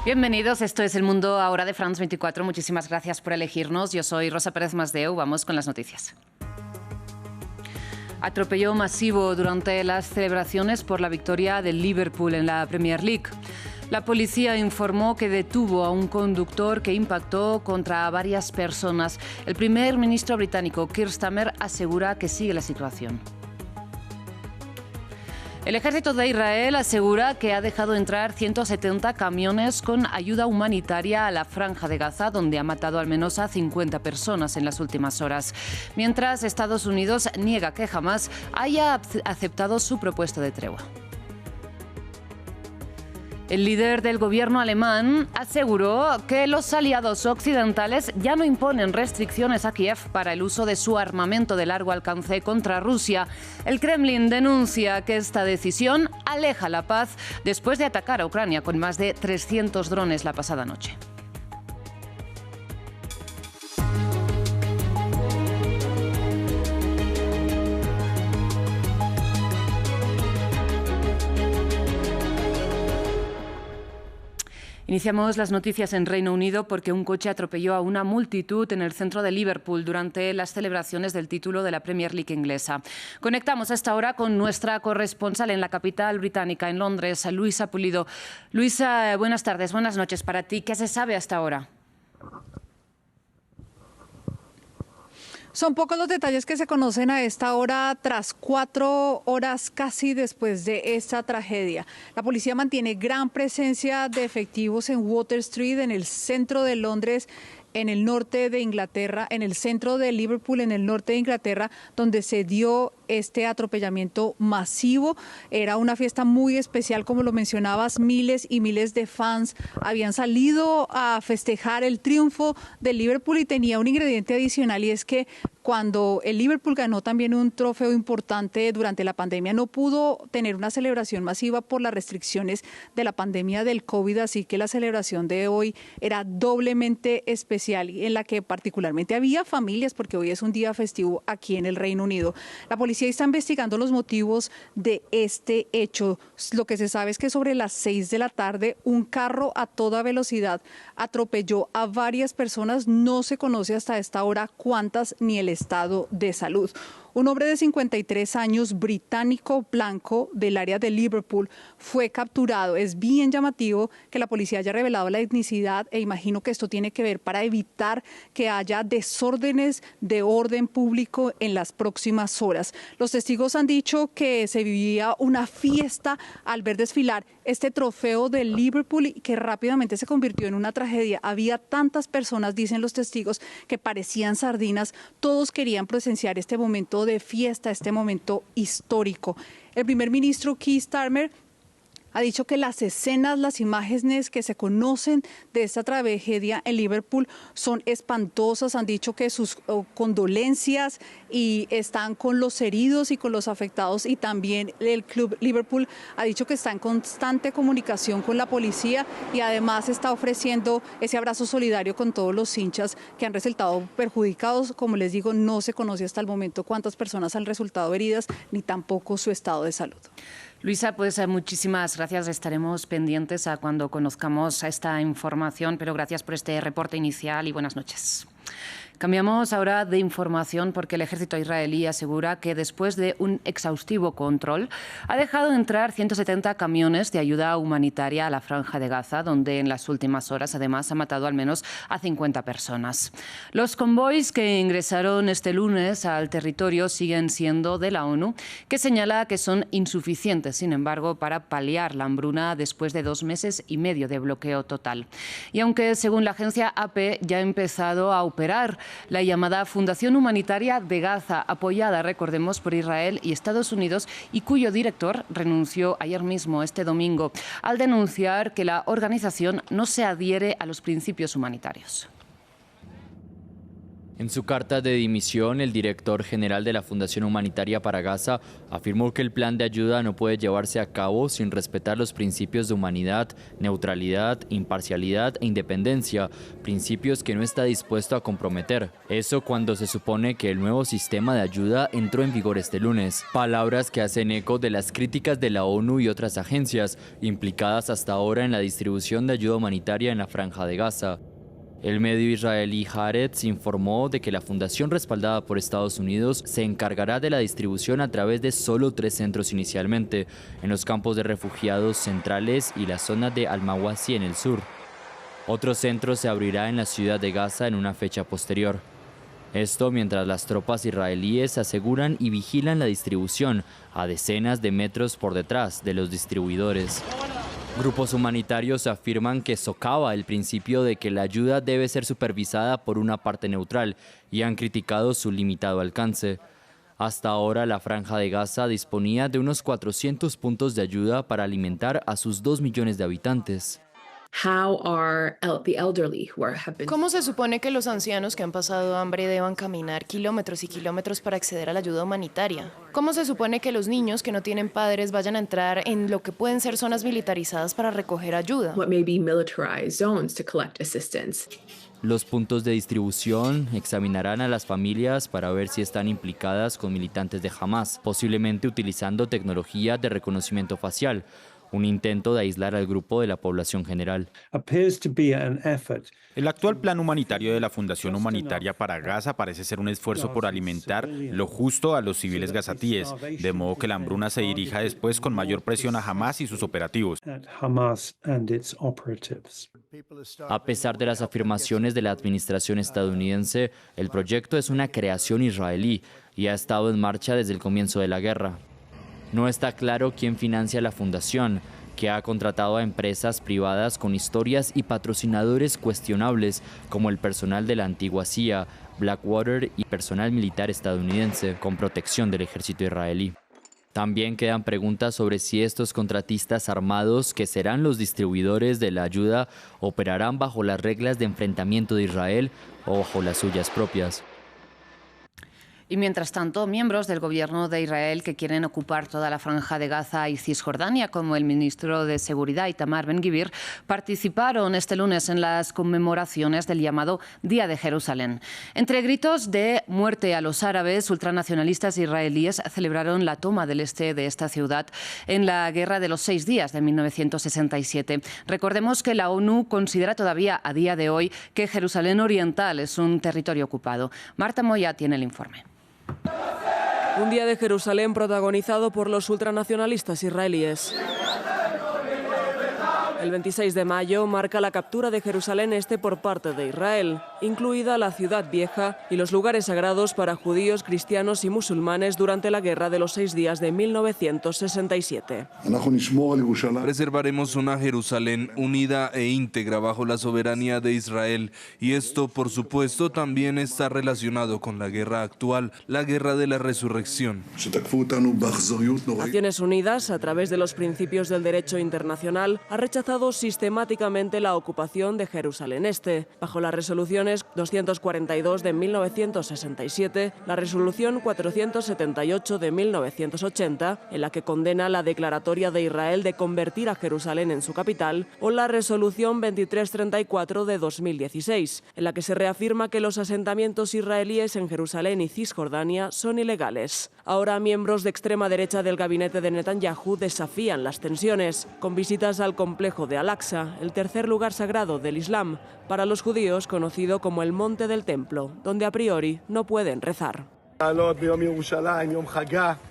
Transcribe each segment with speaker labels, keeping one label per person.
Speaker 1: Bienvenidos, esto es El Mundo Ahora de France 24. Muchísimas gracias por elegirnos. Yo soy Rosa Pérez Masdeu. Vamos con las noticias. Atropello masivo durante las celebraciones por la victoria del Liverpool en la Premier League. La policía informó que detuvo a un conductor que impactó contra varias personas. El primer ministro británico, Keir Starmer, asegura que sigue la situación. El ejército de Israel asegura que ha dejado entrar 170 camiones con ayuda humanitaria a la Franja de Gaza, donde ha matado al menos a 50 personas en las últimas horas. Mientras, Estados Unidos niega que Hamás haya aceptado su propuesta de tregua. El líder del gobierno alemán aseguró que los aliados occidentales ya no imponen restricciones a Kiev para el uso de su armamento de largo alcance contra Rusia. El Kremlin denuncia que esta decisión aleja la paz después de atacar a Ucrania con más de 300 drones la pasada noche. Iniciamos las noticias en Reino Unido porque un coche atropelló a una multitud en el centro de Liverpool durante las celebraciones del título de la Premier League inglesa. Conectamos a esta hora con nuestra corresponsal en la capital británica, en Londres, Luisa Pulido. Luisa, buenas tardes, buenas noches para ti. ¿Qué se sabe hasta ahora?
Speaker 2: Son pocos los detalles que se conocen a esta hora, tras 4 horas casi después de esta tragedia. La policía mantiene gran presencia de efectivos en Water Street, en el centro de Londres, en el norte de Inglaterra, en el centro de Liverpool, en el norte de Inglaterra, donde se dio este atropellamiento masivo. Era una fiesta muy especial, como lo mencionabas, miles y miles de fans habían salido a festejar el triunfo del Liverpool y tenía un ingrediente adicional, y es que cuando el Liverpool ganó también un trofeo importante durante la pandemia, no pudo tener una celebración masiva por las restricciones de la pandemia del COVID, así que la celebración de hoy era doblemente especial, en la que particularmente había familias, porque hoy es un día festivo aquí en el Reino Unido. La policía está investigando los motivos de este hecho. Lo que se sabe es que sobre las 6 de la tarde un carro a toda velocidad atropelló a varias personas. No se conoce hasta esta hora cuántas ni el estado de salud. Un hombre de 53 años, británico, blanco, del área de Liverpool, fue capturado. Es bien llamativo que la policía haya revelado la etnicidad, e imagino que esto tiene que ver para evitar que haya desórdenes de orden público en las próximas horas. Los testigos han dicho que se vivía una fiesta al ver desfilar este trofeo de Liverpool y que rápidamente se convirtió en una tragedia. Había tantas personas, dicen los testigos, que parecían sardinas. Todos querían presenciar este momento de fiesta, este momento histórico. El primer ministro Keir Starmer ha dicho que las escenas, las imágenes que se conocen de esta tragedia en Liverpool son espantosas. Han dicho que sus condolencias y están con los heridos y con los afectados, y también el club Liverpool ha dicho que está en constante comunicación con la policía y además está ofreciendo ese abrazo solidario con todos los hinchas que han resultado perjudicados. Como les digo, no se conoce hasta el momento cuántas personas han resultado heridas ni tampoco su estado de salud.
Speaker 1: Luisa, pues muchísimas gracias. Estaremos pendientes a cuando conozcamos esta información, pero gracias por este reporte inicial y buenas noches. Cambiamos ahora de información porque el ejército israelí asegura que después de un exhaustivo control ha dejado entrar 170 camiones de ayuda humanitaria a la Franja de Gaza, donde en las últimas horas además ha matado al menos a 50 personas. Los convoys que ingresaron este lunes al territorio siguen siendo de la ONU, que señala que son insuficientes, sin embargo, para paliar la hambruna después de 2 meses y medio de bloqueo total. Y aunque, según la agencia AP, ya ha empezado a operar la llamada Fundación Humanitaria de Gaza, apoyada, recordemos, por Israel y Estados Unidos, y cuyo director renunció ayer mismo, este domingo, al denunciar que la organización no se adhiere a los principios humanitarios.
Speaker 3: En su carta de dimisión, el director general de la Fundación Humanitaria para Gaza afirmó que el plan de ayuda no puede llevarse a cabo sin respetar los principios de humanidad, neutralidad, imparcialidad e independencia, principios que no está dispuesto a comprometer. Eso cuando se supone que el nuevo sistema de ayuda entró en vigor este lunes. Palabras que hacen eco de las críticas de la ONU y otras agencias implicadas hasta ahora en la distribución de ayuda humanitaria en la Franja de Gaza. El medio israelí Haaretz informó de que la fundación respaldada por Estados Unidos se encargará de la distribución a través de solo 3 centros inicialmente, en los campos de refugiados centrales y la zona de Al-Mawasi en el sur. Otro centro se abrirá en la ciudad de Gaza en una fecha posterior. Esto mientras las tropas israelíes aseguran y vigilan la distribución a decenas de metros por detrás de los distribuidores. Grupos humanitarios afirman que socava el principio de que la ayuda debe ser supervisada por una parte neutral y han criticado su limitado alcance. Hasta ahora, la Franja de Gaza disponía de unos 400 puntos de ayuda para alimentar a sus 2 millones de habitantes.
Speaker 4: ¿Cómo se supone que los ancianos que han pasado hambre deban caminar kilómetros y kilómetros para acceder a la ayuda humanitaria? ¿Cómo se supone que los niños que no tienen padres vayan a entrar en lo que pueden ser zonas militarizadas para recoger ayuda?
Speaker 3: Los puntos de distribución examinarán a las familias para ver si están implicadas con militantes de Hamás, posiblemente utilizando tecnología de reconocimiento facial, un intento de aislar al grupo de la población general.
Speaker 5: El actual plan humanitario de la Fundación Humanitaria para Gaza parece ser un esfuerzo por alimentar lo justo a los civiles gazatíes, de modo que la hambruna se dirija después con mayor presión a Hamás y sus operativos.
Speaker 3: A pesar de las afirmaciones de la administración estadounidense, el proyecto es una creación israelí y ha estado en marcha desde el comienzo de la guerra. No está claro quién financia la fundación, que ha contratado a empresas privadas con historias y patrocinadores cuestionables, como el personal de la antigua CIA, Blackwater y personal militar estadounidense, con protección del ejército israelí. También quedan preguntas sobre si estos contratistas armados, que serán los distribuidores de la ayuda, operarán bajo las reglas de enfrentamiento de Israel o bajo las suyas propias.
Speaker 1: Y mientras tanto, miembros del gobierno de Israel que quieren ocupar toda la Franja de Gaza y Cisjordania, como el ministro de Seguridad Itamar Ben-Gvir, participaron este lunes en las conmemoraciones del llamado Día de Jerusalén. Entre gritos de muerte a los árabes, ultranacionalistas israelíes celebraron la toma del este de esta ciudad en la Guerra de los 6 días de 1967. Recordemos que la ONU considera todavía a día de hoy que Jerusalén Oriental es un territorio ocupado. Marta Moya tiene el informe.
Speaker 6: Un día de Jerusalén protagonizado por los ultranacionalistas israelíes. El 26 de mayo marca la captura de Jerusalén Este por parte de Israel, incluida la Ciudad Vieja y los lugares sagrados para judíos, cristianos y musulmanes durante la Guerra de los 6 días de 1967.
Speaker 7: Preservaremos una Jerusalén unida e íntegra bajo la soberanía de Israel, y esto, por supuesto, también está relacionado con la guerra actual, la guerra de la resurrección.
Speaker 6: Naciones Unidas, a través de los principios del derecho internacional, ha rechazado sistemáticamente la ocupación de Jerusalén Este, bajo las resoluciones 242 de 1967, la resolución 478 de 1980, en la que condena la declaratoria de Israel de convertir a Jerusalén en su capital, o la resolución 2334 de 2016, en la que se reafirma que los asentamientos israelíes en Jerusalén y Cisjordania son ilegales. Ahora, miembros de extrema derecha del gabinete de Netanyahu desafían las tensiones, con visitas al complejo de Al-Aqsa, el tercer lugar sagrado del Islam, para los judíos conocido como el Monte del Templo, donde a priori no pueden rezar.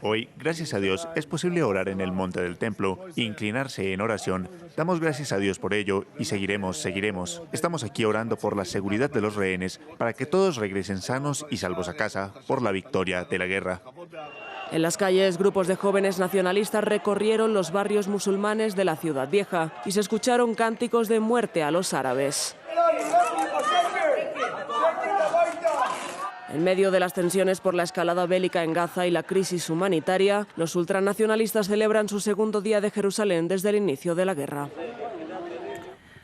Speaker 8: Hoy, gracias a Dios, es posible orar en el Monte del Templo, inclinarse en oración. Damos gracias a Dios por ello y seguiremos. Estamos aquí orando por la seguridad de los rehenes, para que todos regresen sanos y salvos a casa, por la victoria de la guerra.
Speaker 6: En las calles, grupos de jóvenes nacionalistas recorrieron los barrios musulmanes de la Ciudad Vieja y se escucharon cánticos de muerte a los árabes. En medio de las tensiones por la escalada bélica en Gaza y la crisis humanitaria, los ultranacionalistas celebran su segundo día de Jerusalén desde el inicio de la guerra.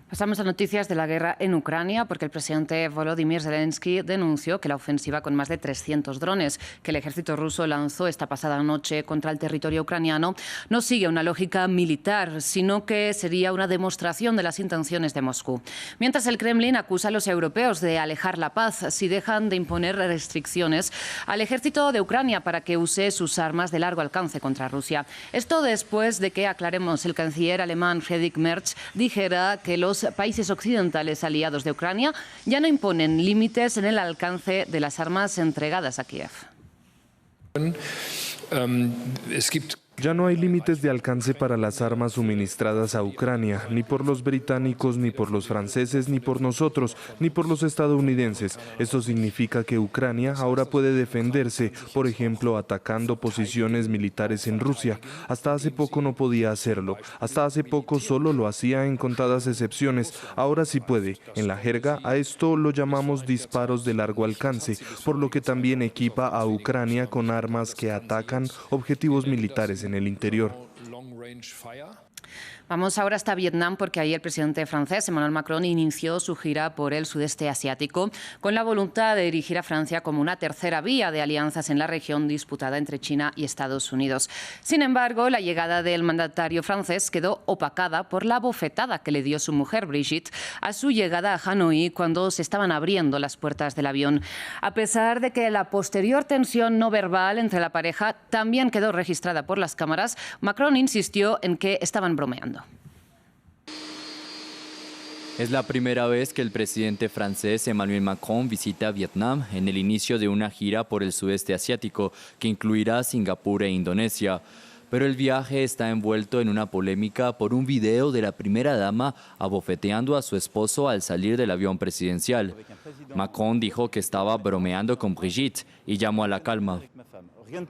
Speaker 1: Pasamos a noticias de la guerra en Ucrania, porque el presidente Volodymyr Zelensky denunció que la ofensiva con más de 300 drones que el ejército ruso lanzó esta pasada noche contra el territorio ucraniano no sigue una lógica militar, sino que sería una demostración de las intenciones de Moscú. Mientras el Kremlin acusa a los europeos de alejar la paz si dejan de imponer restricciones al ejército de Ucrania para que use sus armas de largo alcance contra Rusia. Esto después de que, aclaremos, el canciller alemán Friedrich Merz dijera que los países occidentales aliados de Ucrania ya no imponen límites en el alcance de las armas entregadas a Kiev.
Speaker 9: Ya no hay límites de alcance para las armas suministradas a Ucrania, ni por los británicos, ni por los franceses, ni por nosotros, ni por los estadounidenses. Esto significa que Ucrania ahora puede defenderse, por ejemplo, atacando posiciones militares en Rusia. Hasta hace poco no podía hacerlo. Hasta hace poco solo lo hacía en contadas excepciones. Ahora sí puede. En la jerga a esto lo llamamos disparos de largo alcance, por lo que también equipa a Ucrania con armas que atacan objetivos militares en el interior.
Speaker 1: Vamos ahora hasta Vietnam, porque ahí el presidente francés Emmanuel Macron inició su gira por el sudeste asiático con la voluntad de dirigir a Francia como una tercera vía de alianzas en la región disputada entre China y Estados Unidos. Sin embargo, la llegada del mandatario francés quedó opacada por la bofetada que le dio su mujer Brigitte a su llegada a Hanoi cuando se estaban abriendo las puertas del avión. A pesar de que la posterior tensión no verbal entre la pareja también quedó registrada por las cámaras, Macron insistió en que estaban bromeando.
Speaker 3: Es la primera vez que el presidente francés Emmanuel Macron visita Vietnam en el inicio de una gira por el sudeste asiático que incluirá Singapur e Indonesia. Pero el viaje está envuelto en una polémica por un video de la primera dama abofeteando a su esposo al salir del avión presidencial. Macron dijo que estaba bromeando con Brigitte y llamó a la calma.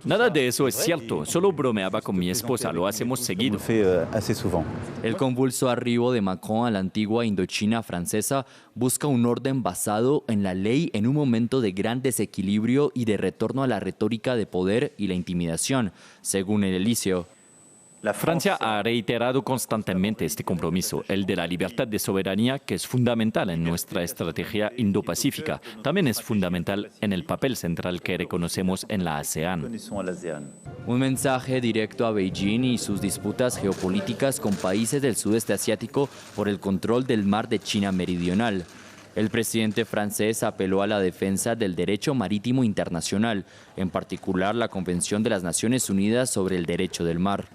Speaker 10: Nada de eso es cierto, solo bromeaba con mi esposa, lo hacemos seguido.
Speaker 3: El convulso arribo de Macron a la antigua Indochina francesa busca un orden basado en la ley en un momento de gran desequilibrio y de retorno a la retórica de poder y la intimidación, según el Elíseo.
Speaker 10: Francia ha reiterado constantemente este compromiso, el de la libertad de soberanía, que es fundamental en nuestra estrategia indopacífica. También es fundamental en el papel central que reconocemos en la ASEAN.
Speaker 3: Un mensaje directo a Beijing y sus disputas geopolíticas con países del sudeste asiático por el control del mar de China Meridional. El presidente francés apeló a la defensa del derecho marítimo internacional, en particular la Convención de las Naciones Unidas sobre el Derecho del Mar.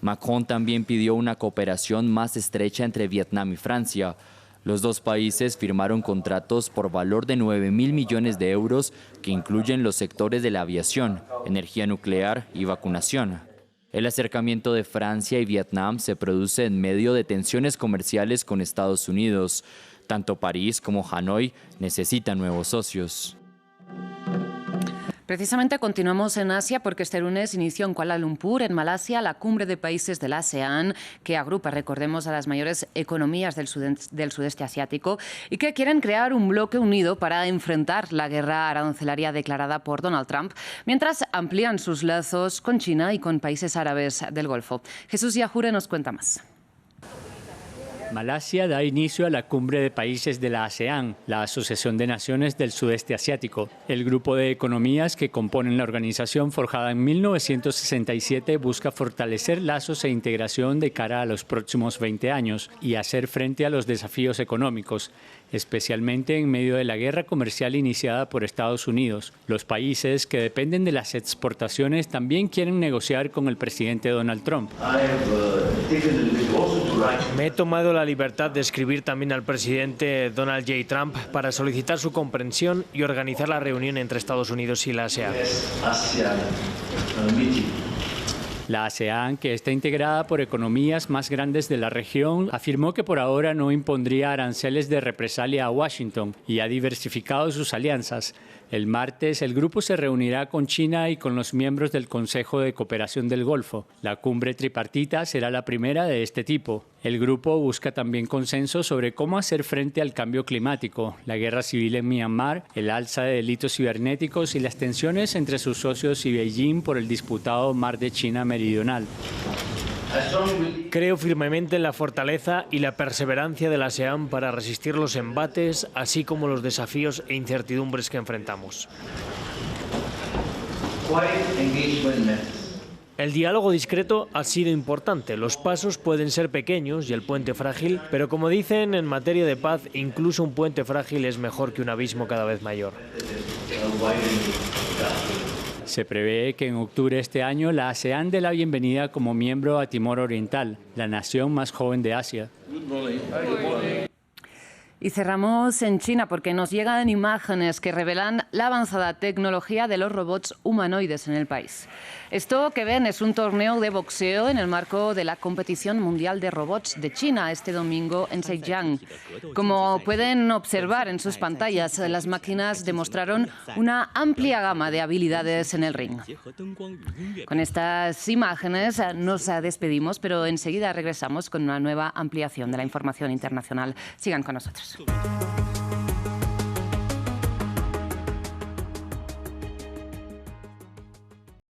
Speaker 3: Macron también pidió una cooperación más estrecha entre Vietnam y Francia. Los dos países firmaron contratos por valor de 9.000 millones de euros que incluyen los sectores de la aviación, energía nuclear y vacunación. El acercamiento de Francia y Vietnam se produce en medio de tensiones comerciales con Estados Unidos. Tanto París como Hanoi necesitan nuevos socios.
Speaker 1: Precisamente continuamos en Asia porque este lunes inició en Kuala Lumpur, en Malasia, la cumbre de países de la ASEAN, que agrupa, recordemos, a las mayores economías del sudeste asiático y que quieren crear un bloque unido para enfrentar la guerra arancelaria declarada por Donald Trump, mientras amplían sus lazos con China y con países árabes del Golfo. Jesús Yajure nos cuenta más.
Speaker 11: Malasia da inicio a la cumbre de países de la ASEAN, la Asociación de Naciones del Sudeste Asiático. El grupo de economías que componen la organización, forjada en 1967, busca fortalecer lazos e integración de cara a los próximos 20 años y hacer frente a los desafíos económicos, especialmente en medio de la guerra comercial iniciada por Estados Unidos. Los países que dependen de las exportaciones también quieren negociar con el presidente Donald Trump.
Speaker 12: Me he tomado la libertad de escribir también al presidente Donald J. Trump para solicitar su comprensión y organizar la reunión entre Estados Unidos y la ASEAN.
Speaker 11: La ASEAN, que está integrada por economías más grandes de la región, afirmó que por ahora no impondría aranceles de represalia a Washington y ha diversificado sus alianzas. El martes, el grupo se reunirá con China y con los miembros del Consejo de Cooperación del Golfo. La cumbre tripartita será la primera de este tipo. El grupo busca también consenso sobre cómo hacer frente al cambio climático, la guerra civil en Myanmar, el alza de delitos cibernéticos y las tensiones entre sus socios y Beijing por el disputado Mar de China Meridional.
Speaker 12: Creo firmemente en la fortaleza y la perseverancia de la ASEAN para resistir los embates, así como los desafíos e incertidumbres que enfrentamos. El diálogo discreto ha sido importante. Los pasos pueden ser pequeños y el puente frágil, pero como dicen, en materia de paz, incluso un puente frágil es mejor que un abismo cada vez mayor.
Speaker 11: Se prevé que en octubre de este año la ASEAN dé la bienvenida como miembro a Timor Oriental, la nación más joven de Asia.
Speaker 1: Y cerramos en China porque nos llegan imágenes que revelan la avanzada tecnología de los robots humanoides en el país. Esto que ven es un torneo de boxeo en el marco de la competición mundial de robots de China este domingo en Zhejiang. Como pueden observar en sus pantallas, las máquinas demostraron una amplia gama de habilidades en el ring. Con estas imágenes nos despedimos, pero enseguida regresamos con una nueva ampliación de la información internacional. Sigan con nosotros.